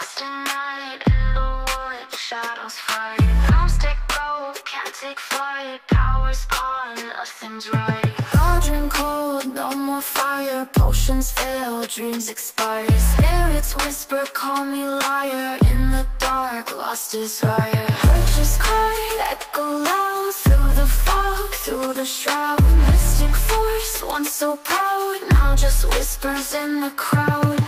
lost in night, in the wood, shadows fight. Don't take gold, can't take flight. Power's gone, nothing's right. Cauldron cold, no more fire. Potions fail, dreams expire. Spirits whisper, call me liar. In the dark, lost desire. Purchase cry, echo loud. Through the fog, through the shroud. Mystic force, once so proud, now just whispers in the crowd.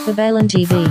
Babalan TV.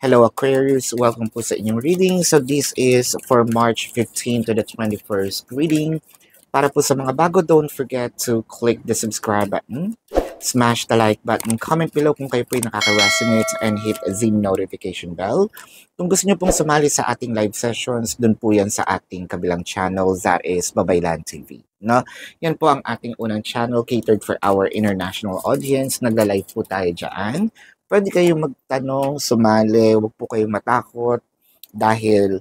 Hello Aquarius, welcome po sa inyong reading. So this is for March 15 to the 21st reading. Para po sa mga bago, don't forget to click the subscribe button, smash the like button, comment below kung kayo po yung nakaka-resonate, and hit the notification bell. Kung gusto nyo pong sumali sa ating live sessions, dun po yan sa ating kabilang channel, that is Babaylan TV. No? Yan po ang ating unang channel catered for our international audience. Nagla-live po tayo dyan. Pwede kayong magtanong, sumali, huwag po kayong matakot dahil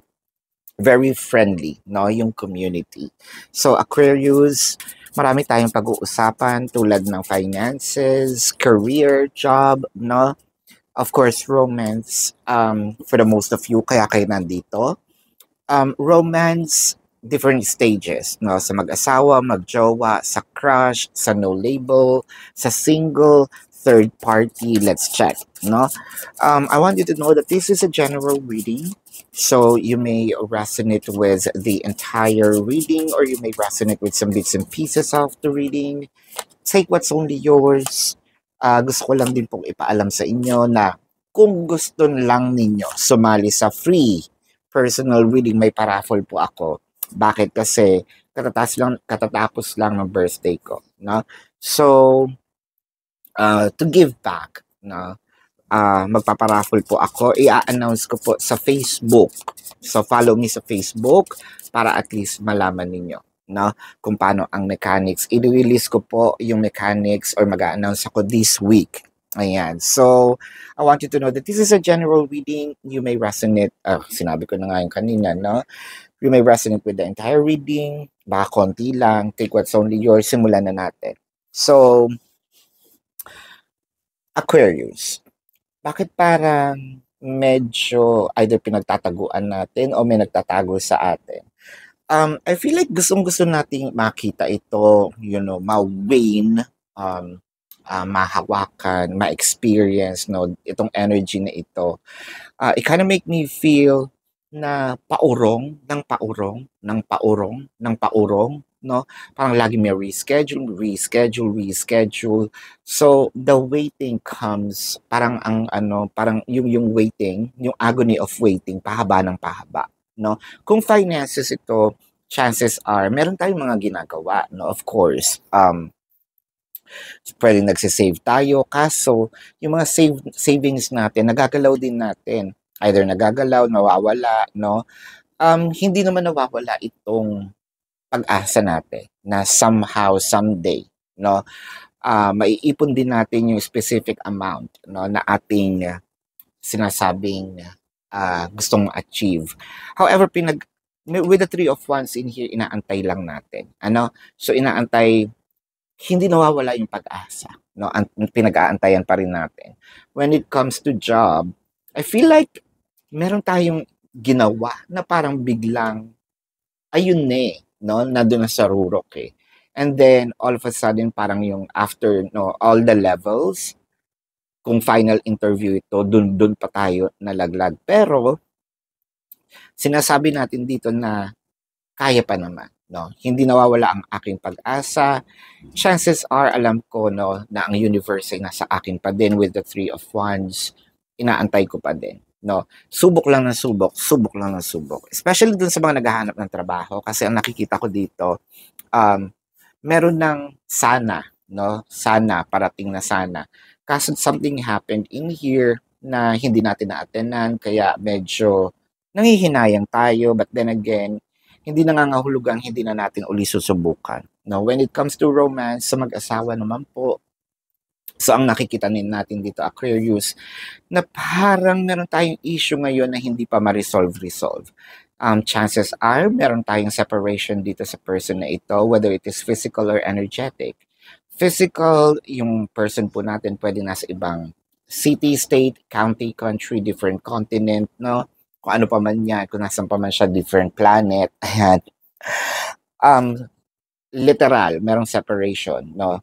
very friendly, no, yung community. So Aquarius, marami tayong pag-uusapan tulad ng finances, career, job, no? Of course, romance for the most of you, kaya kayo nandito. Romance, different stages, no? Sa mag-asawa, mag-jowa, sa crush, sa no label, sa single, third party. Let's check, no? I want you to know that this is a general reading, so you may resonate with the entire reading or you may resonate with some bits and pieces of the reading. Take what's only yours. Gusto ko lang din pong ipaalam sa inyo na kung gusto lang ninyo sumali sa free personal reading, may paraffle po ako. Bakit? Kasi katatapos lang ng birthday ko, no? So to give back, no? Magpaparaffle po ako. I-announce ko po sa Facebook. So follow me sa Facebook para at least malaman ninyo, no, kung paano ang mechanics. I-release ko po yung mechanics or mag-a-announce ako this week. Ayan. So I want you to know that this is a general reading. You may resonate, sinabi ko na nga yung kanina, no? You may resonate with the entire reading. Baka konti lang. Take what's only yours. Simulan na natin. So Aquarius, bakit parang medyo either pinagtataguan natin o may nagtatago sa atin? I feel like gustong-gusto nating makita ito, you know, ma-wane, mahawakan, ma-experience, no, itong energy na ito. It kind of make me feel na paurong, no? Parang lagi may reschedule. So the waiting comes, parang parang yung waiting, yung agony of waiting, pahaba ng pahaba, no? Kung finances ito, chances are meron tayong mga ginagawa, no? Of course, pwedeng nagsisave tayo, kaso yung mga savings natin, nagagalaw din natin. Either nagagalaw, nawawala, no? Hindi naman nawawala itong pag-asa natin na somehow, someday, no, maiipon din natin yung specific amount, no, na ating sinasabing gustong achieve. However, with the Three of Wands in here, inaantay lang natin. Ano? So, inaantay, hindi nawawala yung pag-asa, no? Pinag-aantayan pa rin natin. When it comes to job, I feel like meron tayong ginawa na parang biglang, ayun na no, nandun na sa rurok And then, all of a sudden, parang yung after, no, all the levels, kung final interview ito, dun pa tayo nalaglag. Pero, sinasabi natin dito na kaya pa naman, no? Hindi nawawala ang aking pag-asa. Chances are, alam ko, no, na ang universe ay nasa akin pa din with the Three of Wands. Inaantay ko pa din. No, subok lang ng subok. Especially dun sa mga naghahanap ng trabaho, kasi ang nakikita ko dito, meron ng sana, no? Sana, parating na sana. Kaso something happened in here na hindi natin na-attenan, kaya medyo nanghihinayang tayo, but then again, hindi nangangahulugang hindi na natin uli susubukan. No, when it comes to romance, sa mag-asawa naman po, so ang nakikita natin dito, Aquarius, na parang meron tayong issue ngayon na hindi pa ma-resolve. Chances are meron tayong separation dito sa person na ito, whether it is physical or energetic. Physical, yung person po natin pwede nasa ibang city, state, county, country, different continent, no? Kung ano pa man yan, kung nasan pa man siya, different planet. Ayan. Literal, merong separation, no?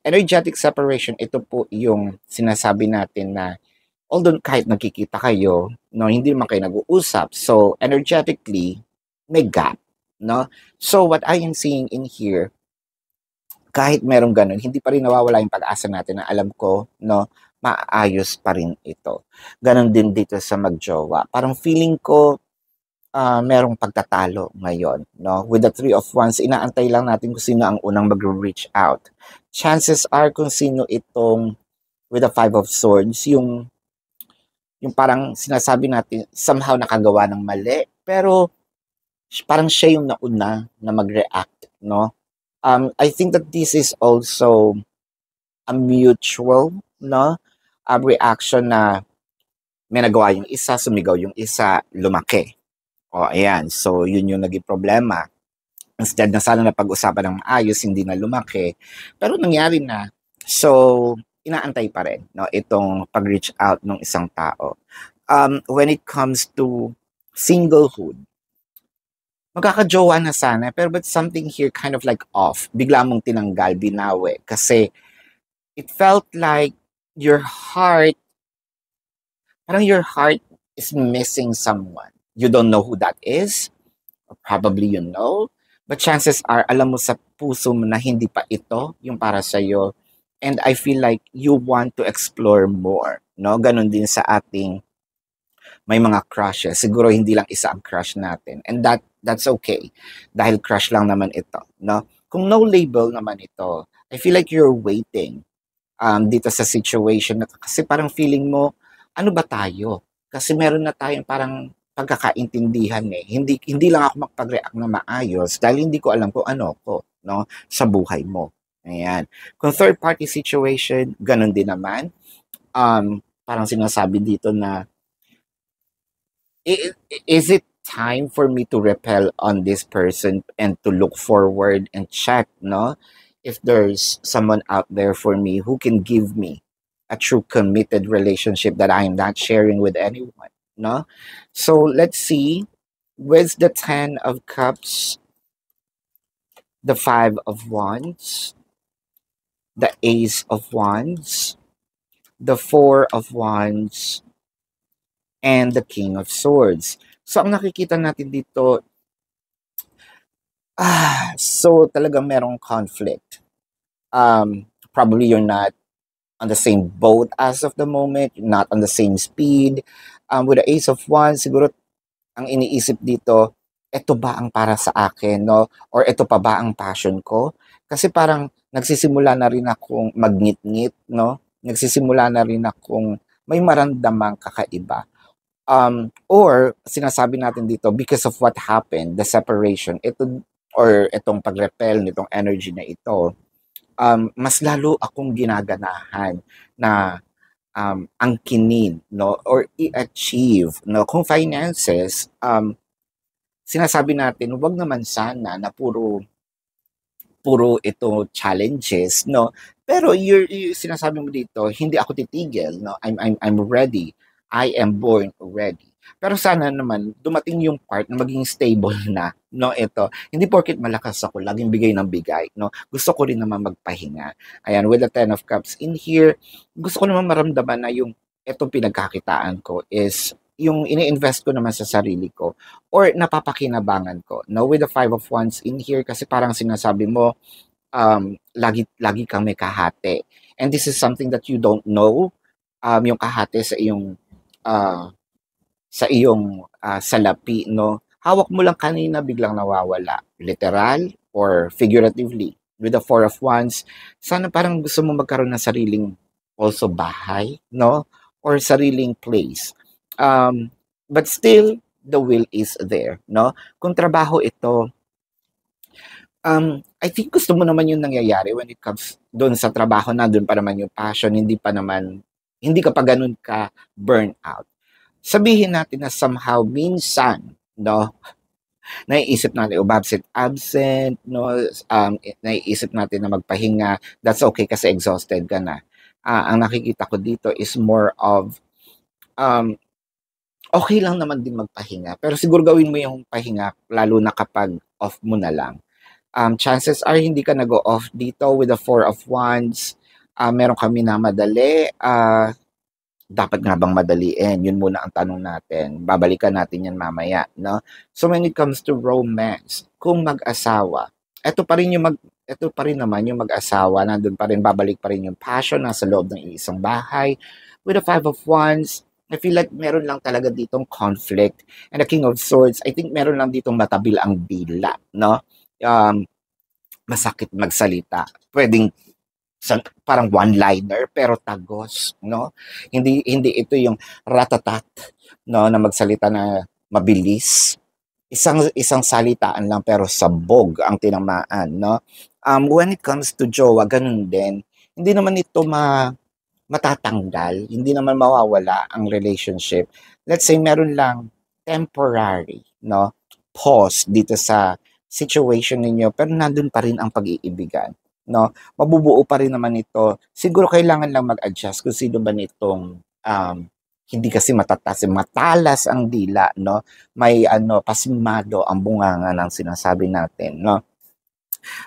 Energetic separation, ito po yung sinasabi natin na although kahit nagkikita kayo, no, hindi naman kayo nag-uusap. So, energetically, may gap, no? So, what I am seeing in here, kahit merong ganun, hindi pa rin nawawala yung pag-asa natin na alam ko, no, maayos pa rin ito. Ganon din dito sa magjowa. Parang feeling ko, merong pagtatalo ngayon, no? With the Three of Wands, inaantay lang natin kung sino ang unang mag-reach out. Chances are kung sino itong with the Five of Swords, yung parang sinasabi natin, somehow nakagawa ng mali, pero parang siya yung nauna na mag-react, no? I think that this is also a mutual, no? Reaction na may nagawa yung isa, sumigaw yung isa, lumaki. O, ayan. So, yun yung naging problema. Instead na sana na pag-usapan ng maayos, hindi na lumaki. Pero nangyari na. So, inaantay pa rin, no, itong pag-reach out ng isang tao. When it comes to singlehood, magkakajowa na sana, pero but something here kind of like off. Bigla mong tinanggal, binawi. Kasi it felt like your heart, parang your heart is missing someone. You don't know who that is. Or probably you know. But chances are, alam mo sa puso mo na hindi pa ito yung para sa'yo. And I feel like you want to explore more. No? Ganon din sa ating may mga crushes. Siguro hindi lang isa ang crush natin. And that's okay. Dahil crush lang naman ito. No? Kung no label naman ito, I feel like you're waiting dito sa situation. Kasi parang feeling mo, ano ba tayo? Kasi meron na tayong parang pagkakaintindihan eh. Hindi lang ako makapag-react na maayos dahil hindi ko alam kung ano ko, no, sa buhay mo. Ayan. Kung third party situation, ganun din naman. Parang sinasabi dito na is it time for me to repel on this person and to look forward and check, no, if there's someone out there for me who can give me a true committed relationship that I am not sharing with anyone, no? So let's see, with the 10 of Cups, the 5 of Wands, the Ace of Wands, the 4 of Wands, and the King of Swords. So ang nakikita natin dito, so talagang merong conflict. Probably you're not on the same boat as of the moment, not on the same speed. With the Ace of Wands, siguro ang iniisip dito, ito ba ang para sa akin, no? Or ito pa ba ang passion ko? Kasi parang nagsisimula na rin akong magngit-ngit, no? Nagsisimula na rin akong may maramdamang kakaiba. Or sinasabi natin dito, because of what happened, the separation, itong pag-repel nitong energy na ito, mas lalo akong ginaganahan na angkinin, no, or i-achieve, no. Kung finances, sinasabi natin, wag naman sana na puro ito challenges, no. Pero sinasabi mo dito, hindi ako titigil, no. I'm ready. I am born ready. Pero sana naman dumating yung part na maging stable na, no, ito. Hindi porket malakas ako, laging bigay ng bigay, no. Gusto ko rin naman magpahinga. Ayan, with the 10 of Cups in here, gusto ko naman maramdaman na yung itong pinagkakitaan ko is yung ini-invest ko naman sa sarili ko or napapakinabangan ko, no, with the 5 of Wands in here, kasi parang sinasabi mo, lagi kang may kahate. And this is something that you don't know, yung kahate sa iyong salapi, no? Hawak mo lang kanina, biglang nawawala. Literal or figuratively. With the 4 of Wands, sana parang gusto mo magkaroon ng sariling also bahay, no? Or sariling place. But still, the will is there, no? Kung trabaho ito, I think gusto mo naman yung nangyayari when it comes doon sa trabaho, na doon pa naman yung passion, hindi ka pa ganun ka burn out. Sabihin natin na somehow minsan no? Naiisip natin, absent, no? Naiisip natin na magpahinga. That's okay kasi exhausted ka na. Ang nakikita ko dito is more of, um, okay lang naman din magpahinga. Pero siguro gawin mo yung pahinga, lalo na kapag off mo na lang. Chances are hindi ka nag off dito with the Four of Wands. Meron kami na madali. Dapat nga bang madaliin? Yun muna ang tanong natin. Babalikan natin yan mamaya, no? So when it comes to romance, kung mag-asawa, ito pa rin naman yung mag-asawa, nandun pa rin, babalik pa rin yung passion nasa loob ng isang bahay. With the Five of Wands, I feel like meron lang talaga ditong conflict. And the King of Swords, I think meron lang ditong matabil ang dila, no? Masakit magsalita. Pwedeng parang one-liner pero tagos, no? Hindi ito yung ratatat, no, na magsalita na mabilis. Isang salitaan lang pero sabog ang tinamaan, no? When it comes to jowa, ganun din. Hindi naman ito matatanggal, hindi naman mawawala ang relationship. Let's say meron lang temporary, no? Pause dito sa situation ninyo pero nandun pa rin ang pag-iibigan, no? Mabubuo pa rin naman ito. Siguro kailangan lang mag-adjust kung sino ba nitong hindi kasi matalas ang dila, no? May pasimado ang bunganga ng sinasabi natin, no?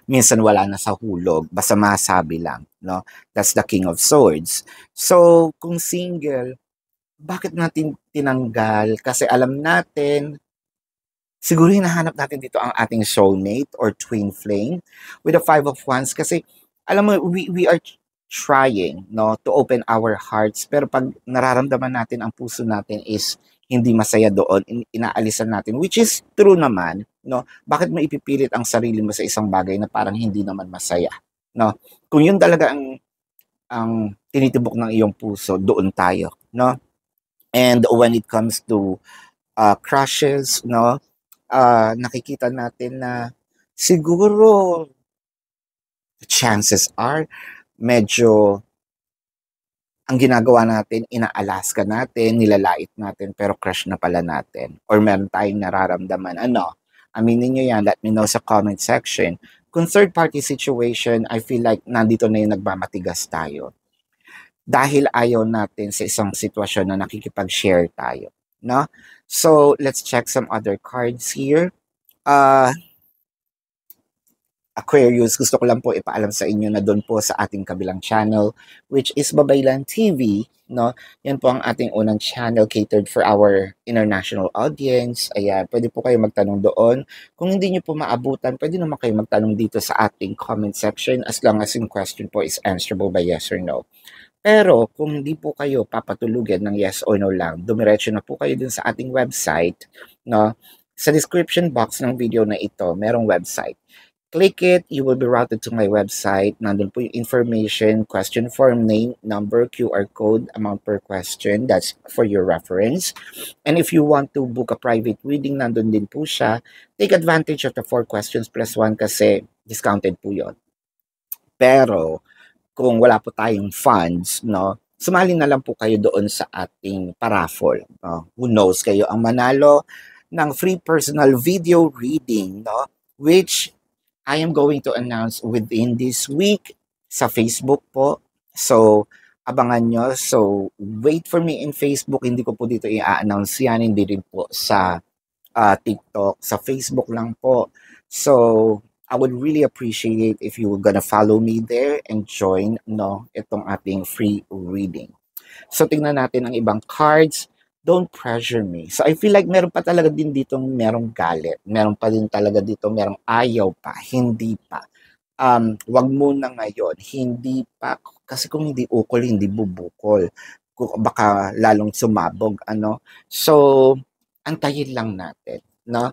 Minsan wala na sa hulog, basta masabi lang, no? That's the King of Swords. So, kung single, bakit natin tinanggal? Kasi alam natin, siguro hinahanap natin dito ang ating soulmate or twin flame with the Five of Wands kasi alam mo, we are trying, no, to open our hearts, pero pag nararamdaman natin ang puso natin is hindi masaya doon, inaalisan natin, which is true naman, no? Bakit mo ipipilit ang sarili mo sa isang bagay na parang hindi naman masaya, no? Kung yun talaga ang tinitibok ng iyong puso, doon tayo, no? And when it comes to crushes, no? Nakikita natin na siguro chances are medyo ang ginagawa natin, inaalas ka natin, nilalait natin, pero crush na pala natin. Or meron tayong nararamdaman. Aminin nyo yan, let me know sa comment section. Kung third-party situation, I feel like nandito na yung nagmamatigas tayo. Dahil ayaw natin sa isang sitwasyon na nakikipag-share tayo. No? So, let's check some other cards here. Aquarius, gusto ko lang po ipaalam sa inyo na doon po sa ating kabilang channel, which is Babaylan TV, no? Yan po ang ating unang channel catered for our international audience. Ayan, pwede po kayo magtanong doon. Kung hindi nyo po maabutan, pwede naman kayo magtanong dito sa ating comment section as long as yung question po is answerable by yes or no. Pero kung hindi po kayo papatulugan ng yes or no lang, dumiretso na po kayo dun sa ating website, no? Sa description box ng video na ito, merong website. Click it, you will be routed to my website. Nandun po yung information, question form, name, number, QR code, amount per question. That's for your reference. And if you want to book a private reading, nandun din po siya. Take advantage of the 4 questions plus 1 kasi discounted po yon. Pero kung wala po tayong funds, no, sumali na lang po kayo doon sa ating paraffle. Who knows, kayo ang manalo ng free personal video reading, no, which I am going to announce within this week sa Facebook po. So, abangan nyo. So, wait for me in Facebook. Hindi ko po dito i-announce yan. Hindi rin po sa TikTok. Sa Facebook lang po. So, I would really appreciate if you were gonna follow me there and join, no, itong ating free reading. So, tingnan natin ang ibang cards. Don't pressure me. So, I feel like meron pa talaga din dito merong galit. Meron pa din talaga dito merong ayaw pa. Hindi pa. Wag muna ngayon. Hindi pa. Kasi kung hindi ukol, hindi bubukol. Baka lalong sumabog. So, antayin lang natin. No?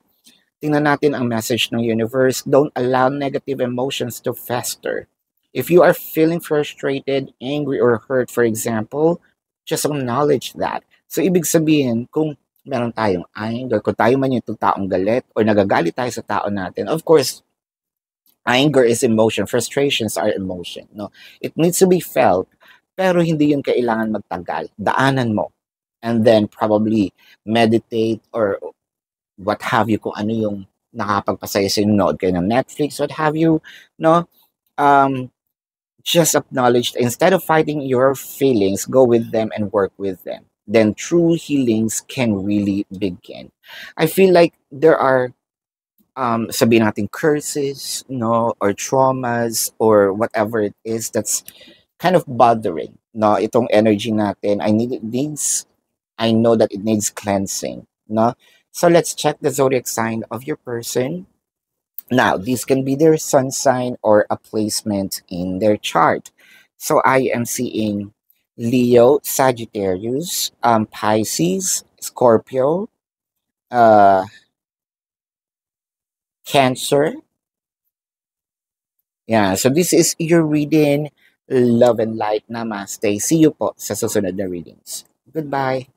Tingnan natin ang message ng universe. Don't allow negative emotions to fester. If you are feeling frustrated, angry, or hurt, for example, just acknowledge that. So, ibig sabihin, kung meron tayong anger, kung tayo man yung taong galit, or nagagalit tayo sa tao natin, of course, anger is emotion, frustrations are emotion. No? It needs to be felt, pero hindi yun kailangan magtagal. Daanan mo. And then, probably, meditate or what have you, kung ano yung nakapagpasaya sa nood kayo ng Netflix, what have you, no? Um, just acknowledge, instead of fighting your feelings, go with them and work with them. Then true healings can really begin. I feel like there are sabihin natin curses, no, or traumas or whatever it is that's kind of bothering, no, itong energy natin. I know that it needs cleansing, no. So let's check the zodiac sign of your person. Now, this can be their sun sign or a placement in their chart. So I am seeing Leo, Sagittarius, Pisces, Scorpio, uh, Cancer. Yeah, so this is your reading. Love and light. Namaste. See you po sa susunod na readings. Goodbye.